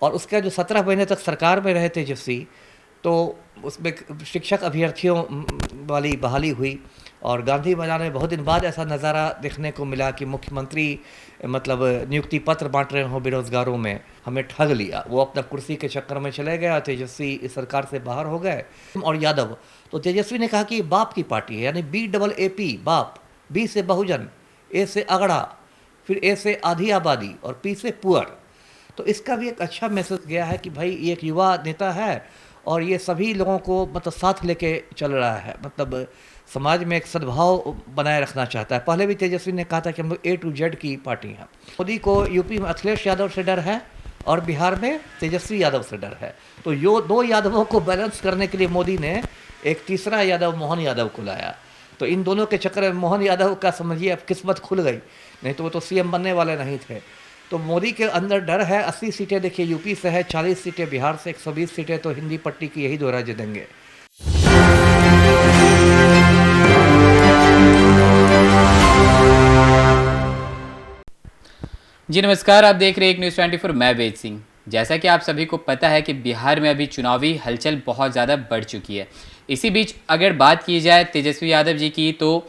और उसका जो 17 महीने तक सरकार में रहे तेजस्वी, तो उसमें शिक्षक अभ्यर्थियों वाली बहाली हुई। और गांधी मैदान में बहुत दिन बाद ऐसा नज़ारा देखने को मिला कि मुख्यमंत्री मतलब नियुक्ति पत्र बांट रहे हों बेरोजगारों में। हमें ठग लिया, वो अपना कुर्सी के चक्कर में चले गए, तेजस्वी इस सरकार से बाहर हो गए। और यादव, तो तेजस्वी ने कहा कि ये बाप की पार्टी है, यानी BAAP बाप, B से बहुजन, A से अगड़ा, फिर A से आधी आबादी और P से पुअर। तो इसका भी एक अच्छा मैसेज गया है कि भाई ये एक युवा नेता है और ये सभी लोगों को मतलब साथ लेके चल रहा है, मतलब समाज में एक सद्भाव बनाए रखना चाहता है। पहले भी तेजस्वी ने कहा था कि हम लोग A to Z की पार्टी हैं। मोदी को यूपी में अखिलेश यादव से डर है और बिहार में तेजस्वी यादव से डर है। तो यो दो यादवों को बैलेंस करने के लिए मोदी ने एक तीसरा यादव मोहन यादव को लाया। तो इन दोनों के चक्कर में मोहन यादव का समझिए अब किस्मत खुल गई, नहीं तो वो तो CM बनने वाले नहीं थे। तो मोदी के अंदर डर है। 80 सीटें देखिए यूपी से है, 40 सीटें बिहार से, 120 सीटें तो हिंदी पट्टी की यही दो राज्य देंगे। जी नमस्कार, आप देख रहे हैं एक न्यूज़ 24। मैं वेद सिंह। जैसा कि आप सभी को पता है कि बिहार में अभी चुनावी हलचल बहुत ज़्यादा बढ़ चुकी है। इसी बीच अगर बात की जाए तेजस्वी यादव जी की, तो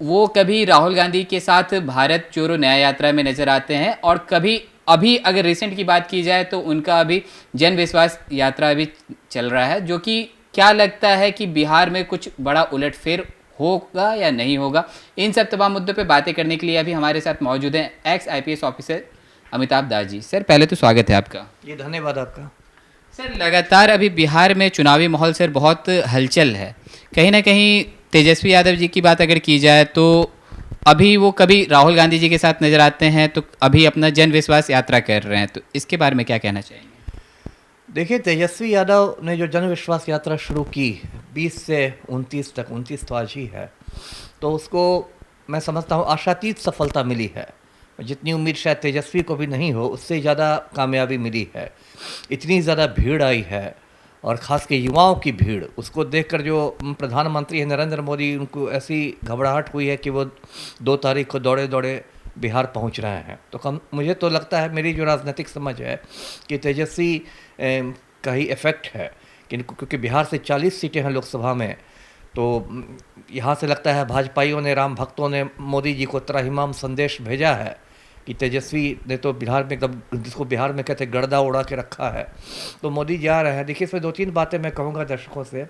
वो कभी राहुल गांधी के साथ भारत जोड़ो न्याय यात्रा में नजर आते हैं और कभी अभी अगर रिसेंट की बात की जाए तो उनका अभी जन विश्वास यात्रा अभी चल रहा है, जो कि क्या लगता है कि बिहार में कुछ बड़ा उलटफेर होगा या नहीं होगा। इन सब तमाम मुद्दों पे बातें करने के लिए अभी हमारे साथ मौजूद हैं x IPS officer Amitabh Das ji. Sir पहले तो स्वागत है आपका। जी धन्यवाद आपका। सर लगातार अभी बिहार में चुनावी माहौल सर बहुत हलचल है। कहीं ना कहीं तेजस्वी यादव जी की बात अगर की जाए तो अभी वो कभी राहुल गांधी जी के साथ नजर आते हैं, तो अभी अपना जन विश्वास यात्रा कर रहे हैं, तो इसके बारे में क्या कहना चाहेंगे? देखिए, तेजस्वी यादव ने जो जन विश्वास यात्रा शुरू की 20 से 29 तक, 29 तो आज ही है, तो उसको मैं समझता हूँ आशातीत सफलता मिली है। जितनी उम्मीद शायद तेजस्वी को भी नहीं हो, उससे ज़्यादा कामयाबी मिली है। इतनी ज़्यादा भीड़ आई है और ख़ास के युवाओं की भीड़, उसको देखकर जो प्रधानमंत्री है नरेंद्र मोदी, उनको ऐसी घबराहट हुई है कि वो 2 तारीख को दौड़े दौड़े बिहार पहुंच रहे हैं। तो मुझे तो लगता है, मेरी जो राजनीतिक समझ है, कि तेजस्वी का ही इफ़ेक्ट है, क्योंकि बिहार से 40 सीटें हैं लोकसभा में। तो यहाँ से लगता है भाजपाइयों ने, राम भक्तों ने मोदी जी को त्राहिमाम संदेश भेजा है कि तेजस्वी ने तो बिहार में एकदम, जिसको बिहार में कहते गर्दा उड़ा के रखा है, तो मोदी जा रहे हैं। देखिए, इसमें 2-3 बातें मैं कहूँगा दर्शकों से।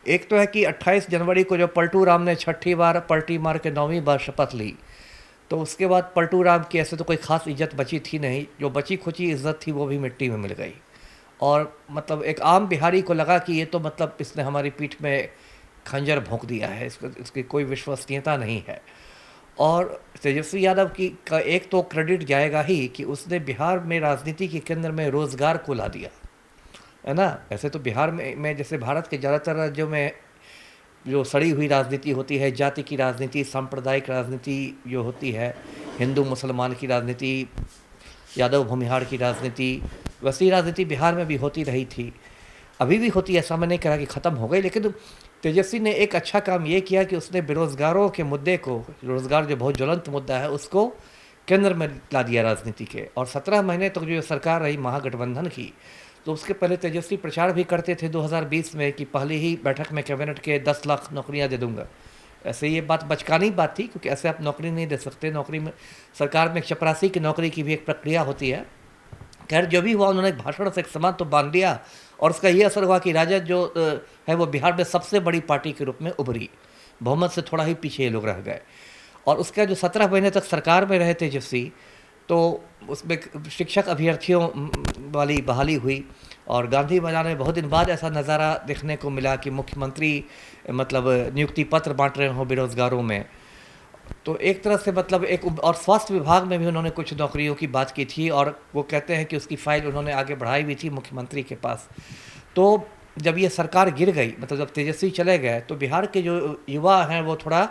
एक तो है कि 28 जनवरी को जब पलटू राम ने 6ठी बार पलटी मार के 9वीं बार शपथ ली, तो उसके बाद पलटू राम की ऐसे तो कोई ख़ास इज्जत बची थी नहीं। जो बची खुची इज्जत थी वो भी मिट्टी में मिल गई। और मतलब एक आम बिहारी को लगा कि ये तो मतलब इसने हमारी पीठ में खंजर भोंक दिया है, इसकी कोई विश्वसनीयता नहीं है। और तेजस्वी यादव की का एक तो क्रेडिट जाएगा ही कि उसने बिहार में राजनीति के केंद्र में रोज़गार को ला दिया, है ना। ऐसे तो बिहार में जैसे भारत के ज़्यादातर राज्यों में जो सड़ी हुई राजनीति होती है, जाति की राजनीति, सांप्रदायिक राजनीति जो होती है, हिंदू मुसलमान की राजनीति, यादव भूमिहार की राजनीति, वैसी राजनीति बिहार में भी होती रही थी, अभी भी होती है। ऐसा मैं नहीं कह रहा कि ख़त्म हो गई, लेकिन तेजस्वी ने एक अच्छा काम ये किया कि उसने बेरोज़गारों के मुद्दे को, रोज़गार जो बहुत ज्वलंत मुद्दा है, उसको केंद्र में ला दिया राजनीति के। और 17 महीने तक जो सरकार रही महागठबंधन की, तो उसके पहले तेजस्वी प्रचार भी करते थे 2020 में कि पहली ही बैठक में कैबिनेट के 10 लाख नौकरियां दे दूंगा। ऐसे ये बात बचकानी बात थी, क्योंकि ऐसे आप नौकरी नहीं दे सकते। नौकरी में सरकार में चपरासी की नौकरी की भी एक प्रक्रिया होती है। खैर, जो भी हुआ, उन्होंने भाषण से एक समान तो बांध दिया और उसका ये असर हुआ कि राजद जो है वो बिहार में सबसे बड़ी पार्टी के रूप में उभरी। बहुमत से थोड़ा ही पीछे ये लोग रह गए। और उसका जो 17 महीने तक सरकार में रहे तेजस्वी, तो उसमें शिक्षक अभ्यर्थियों वाली बहाली हुई। और गांधी मैदान में बहुत दिन बाद ऐसा नज़ारा देखने को मिला कि मुख्यमंत्री मतलब नियुक्ति पत्र बांट रहे हों बेरोजगारों में। तो एक तरह से मतलब एक, और स्वास्थ्य विभाग में भी उन्होंने कुछ नौकरियों की बात की थी और वो कहते हैं कि उसकी फाइल उन्होंने आगे बढ़ाई भी थी मुख्यमंत्री के पास। तो जब ये सरकार गिर गई, मतलब जब तेजस्वी चले गए, तो बिहार के जो युवा हैं वो थोड़ा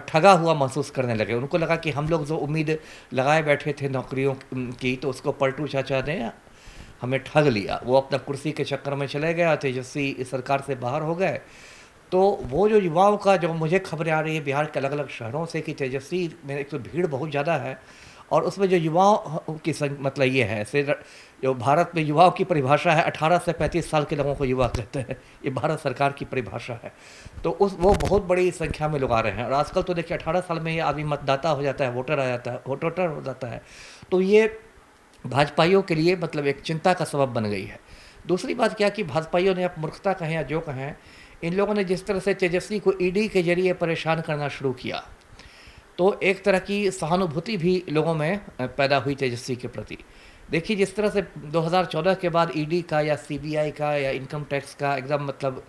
ठगा हुआ महसूस करने लगे। उनको लगा कि हम लोग जो उम्मीद लगाए बैठे थे नौकरियों की, तो उसको पलटू चाचा ने हमें ठग लिया। वो अपना कुर्सी के चक्कर में चले गए, तेजस्वी इस सरकार से बाहर हो गए। तो वो जो युवाओं का, जो मुझे खबरें आ रही है बिहार के अलग अलग शहरों से कि तेजस्वी में एक तो भीड़ बहुत ज़्यादा है और उसमें जो युवाओं की मतलब ये है, ऐसे जो भारत में युवाओं की परिभाषा है, 18 से 35 साल के लोगों को युवा कहते हैं, ये भारत सरकार की परिभाषा है। तो वो बहुत बड़ी संख्या में लोग आ रहे हैं, और आजकल तो देखिए 18 साल में ये आदमी मतदाता हो जाता है, वोटर आ जाता है, वोटर हो जाता है। तो ये भाजपाइयों के लिए मतलब एक चिंता का सबब बन गई है। दूसरी बात क्या कि भाजपाइयों ने, आप मूर्खता कहें या जो कहें, इन लोगों ने जिस तरह से तेजस्वी को ईडी के जरिए परेशान करना शुरू किया, तो एक तरह की सहानुभूति भी लोगों में पैदा हुई तेजस्वी के प्रति। देखिए जिस तरह से 2014 के बाद ईडी का या सीबीआई का या इनकम टैक्स का एकदम मतलब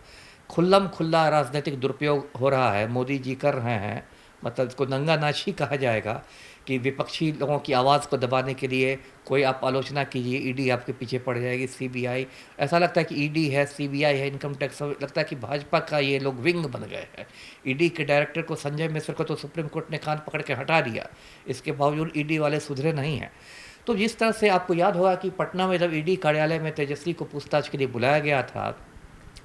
खुल्लम खुल्ला राजनीतिक दुरुपयोग हो रहा है, मोदी जी कर रहे हैं, मतलब इसको नंगा नाच ही कहा जाएगा कि विपक्षी लोगों की आवाज़ को दबाने के लिए कोई आप आलोचना कीजिए, ईडी आपके पीछे पड़ जाएगी, सीबीआई, ऐसा लगता है कि ईडी है, सीबीआई है, इनकम टैक्स, लगता है कि भाजपा का ये लोग विंग बन गए हैं। ईडी के डायरेक्टर को, संजय मिश्र को तो सुप्रीम कोर्ट ने कान पकड़ के हटा दिया, इसके बावजूद ईडी वाले सुधरे नहीं हैं। तो जिस तरह से आपको याद होगा कि पटना में जब ईडी कार्यालय में तेजस्वी को पूछताछ के लिए बुलाया गया था,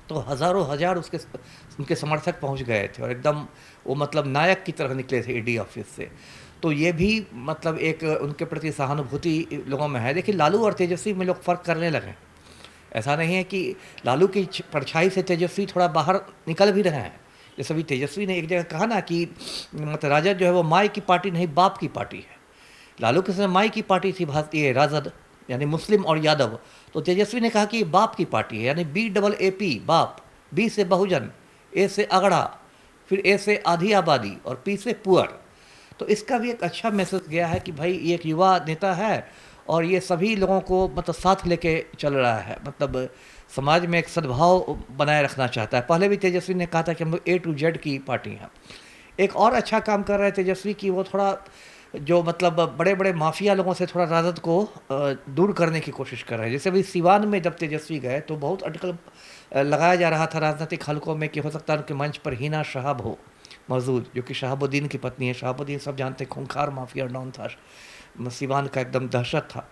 तो हज़ारों हज़ार उनके समर्थक पहुंच गए थे, और एकदम वो मतलब नायक की तरह निकले थे ईडी ऑफिस से। तो ये भी मतलब एक उनके प्रति सहानुभूति लोगों में है। देखिए लालू और तेजस्वी में लोग फ़र्क करने लगे, ऐसा नहीं है कि लालू की परछाई से तेजस्वी थोड़ा बाहर निकल भी रहे हैं। जैसे अभी तेजस्वी ने एक जगह कहा ना कि मतलब राजद जो है वो माई की पार्टी नहीं, बाप की पार्टी है। लालू के समय माई की पार्टी थी भारतीय राजद, यानी मुस्लिम और यादव, तो तेजस्वी ने कहा कि ये बाप की पार्टी है, यानी BAAP बाप, B से बहुजन, A से अगड़ा, फिर A से आधी आबादी और P से पुअर। तो इसका भी एक अच्छा मैसेज गया है कि भाई ये एक युवा नेता है और ये सभी लोगों को मतलब साथ लेके चल रहा है, मतलब समाज में एक सद्भाव बनाए रखना चाहता है। पहले भी तेजस्वी ने कहा था कि हम लोग A to Z की पार्टी हैं। एक और अच्छा काम कर रहे हैं तेजस्वी की, वो थोड़ा जो मतलब बड़े बड़े माफिया लोगों से थोड़ा राजद को दूर करने की कोशिश कर रहे हैं। जैसे अभी सिवान में जब तेजस्वी गए तो बहुत अटकल लगाया जा रहा था राजनीतिक हलकों में कि हो सकता है उनके मंच पर हिना शहाब हो मौजूद, जो कि शहाबुद्दीन की पत्नी है। शहाबुद्दीन सब जानते हैं खूंखार माफिया डॉन था, सिवान का एकदम दहशत था।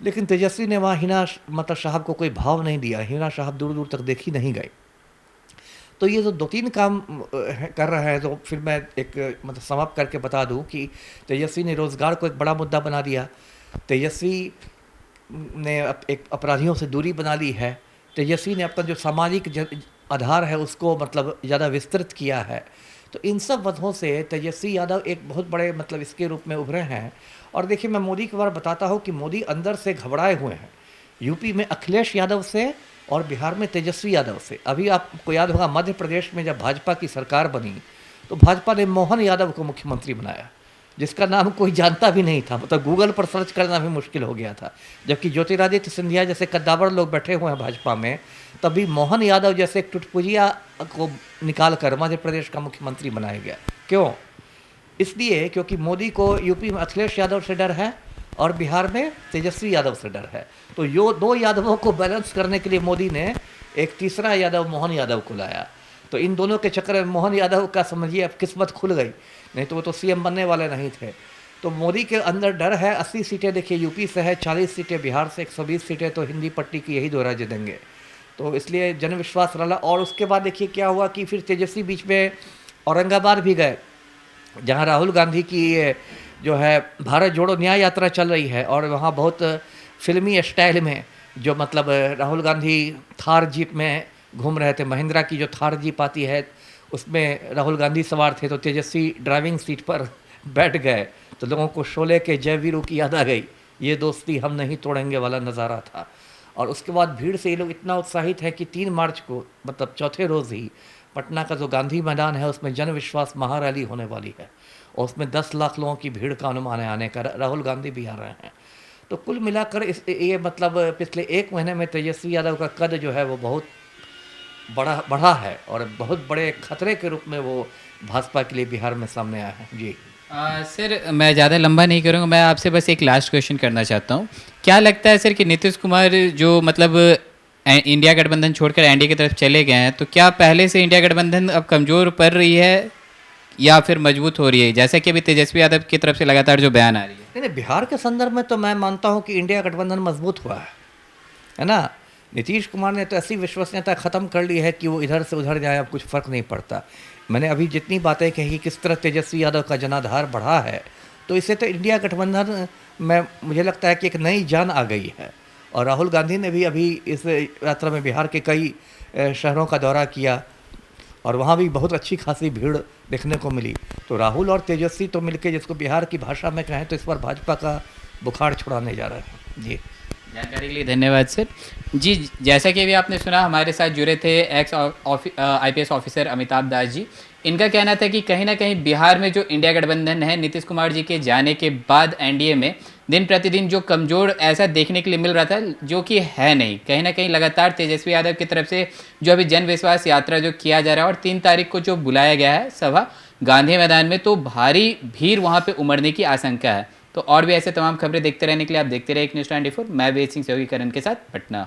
लेकिन तेजस्वी ने वहाँ हिना मतलब साहब को कोई भाव नहीं दिया, हिना साहब दूर दूर तक देखी नहीं गई। तो ये जो 2-3 काम कर रहा है, तो फिर मैं एक मतलब समाप्त करके बता दूं कि तेजस्वी ने रोज़गार को एक बड़ा मुद्दा बना दिया, तेजस्वी ने एक अपराधियों से दूरी बना ली है, तेजस्वी ने अपना जो सामाजिक आधार है उसको मतलब ज़्यादा विस्तृत किया है। तो इन सब वजहों से तेजस्वी यादव एक बहुत बड़े मतलब इसके रूप में उभरे हैं। और देखिए मैं मोदी के बारे बताता हूँ कि मोदी अंदर से घबराए हुए हैं, यूपी में अखिलेश यादव से और बिहार में तेजस्वी यादव से। अभी आपको याद होगा मध्य प्रदेश में जब भाजपा की सरकार बनी तो भाजपा ने मोहन यादव को मुख्यमंत्री बनाया, जिसका नाम कोई जानता भी नहीं था, मतलब गूगल पर सर्च करना भी मुश्किल हो गया था। जबकि ज्योतिरादित्य सिंधिया जैसे कद्दावर लोग बैठे हुए हैं भाजपा में, तभी मोहन यादव जैसे एक टुटपुजिया को निकाल कर मध्य प्रदेश का मुख्यमंत्री बनाया गया। क्यों? इसलिए क्योंकि मोदी को यूपी में अखिलेश यादव से डर है और बिहार में तेजस्वी यादव से डर है। तो यो 2 यादवों को बैलेंस करने के लिए मोदी ने एक तीसरा यादव मोहन यादव को लाया। तो इन दोनों के चक्कर में मोहन यादव का समझिए अब किस्मत खुल गई, नहीं तो वो तो सीएम बनने वाले नहीं थे। तो मोदी के अंदर डर है। 80 सीटें देखिए यूपी से है, 40 सीटें बिहार से, 120 सीटें तो हिंदी पट्टी की यही 2 राज्य देंगे। तो इसलिए जनविश्वास रहा। और उसके बाद देखिए क्या हुआ कि फिर तेजस्वी बीच में औरंगाबाद भी गए, जहाँ राहुल गांधी की जो है भारत जोड़ो न्याय यात्रा चल रही है, और वहाँ बहुत फिल्मी स्टाइल में जो मतलब राहुल गांधी थार जीप में घूम रहे थे, महिंद्रा की जो थार जीप आती है उसमें राहुल गांधी सवार थे, तो तेजस्वी ड्राइविंग सीट पर बैठ गए। तो लोगों को शोले के जय वीरू की याद आ गई, ये दोस्ती हम नहीं तोड़ेंगे वाला नज़ारा था। और उसके बाद भीड़ से ये लोग इतना उत्साहित है कि 3 मार्च को मतलब चौथे रोज़ ही पटना का जो गांधी मैदान है उसमें जन विश्वास महारैली होने वाली है, और उसमें 10 लाख लोगों की भीड़ का अनुमान है आने का। राहुल गांधी भी आ रहे हैं। तो कुल मिलाकर ये मतलब पिछले 1 महीने में तेजस्वी यादव का कद जो है वो बहुत बढ़ा है, और बहुत बड़े खतरे के रूप में वो भाजपा के लिए बिहार में सामने आया है। जी सर, मैं ज़्यादा लंबा नहीं करूँगा, मैं आपसे बस एक लास्ट क्वेश्चन करना चाहता हूँ। क्या लगता है सर कि नीतीश कुमार जो मतलब इंडिया गठबंधन छोड़कर एनडीए की तरफ चले गए हैं, तो क्या पहले से इंडिया गठबंधन अब कमज़ोर पड़ रही है या फिर मजबूत हो रही है, जैसा कि अभी तेजस्वी यादव की तरफ से लगातार जो बयान आ रही है? नहीं, बिहार के संदर्भ में तो मैं मानता हूँ कि इंडिया गठबंधन मजबूत हुआ है ना। नीतीश कुमार ने तो ऐसी विश्वसनीयता ख़त्म कर ली है कि वो इधर से उधर जाए, अब कुछ फ़र्क नहीं पड़ता। मैंने अभी जितनी बातें कही किस तरह तेजस्वी यादव का जनाधार बढ़ा है, तो इससे तो इंडिया गठबंधन में मुझे लगता है कि एक नई जान आ गई है। और राहुल गांधी ने भी अभी इस यात्रा में बिहार के कई शहरों का दौरा किया और वहाँ भी बहुत अच्छी खासी भीड़ देखने को मिली। तो राहुल और तेजस्वी तो मिलके, जिसको बिहार की भाषा में कहें तो इस बार भाजपा का बुखार छुड़ाने जा रहे हैं। जी, जानकारी के लिए धन्यवाद सर। जी, जैसा कि अभी आपने सुना, हमारे साथ जुड़े थे x IPS officer Amitabh Das ji. इनका कहना था कि कहीं ना कहीं बिहार में जो इंडिया गठबंधन है, नीतीश कुमार जी के जाने के बाद NDA में दिन प्रतिदिन जो कमज़ोर ऐसा देखने के लिए मिल रहा था, जो कि है नहीं। कहीं ना कहीं लगातार तेजस्वी यादव की तरफ से जो अभी जन विश्वास यात्रा जो किया जा रहा है और 3 तारीख को जो बुलाया गया है सभा गांधी मैदान में, तो भारी भीड़ वहाँ पे उमड़ने की आशंका है। तो और भी ऐसे तमाम खबरें देखते रहने के लिए आप देखते रहे एक न्यूज़ 24। मैं वेद सिंह सहयोगी करण के साथ पटना।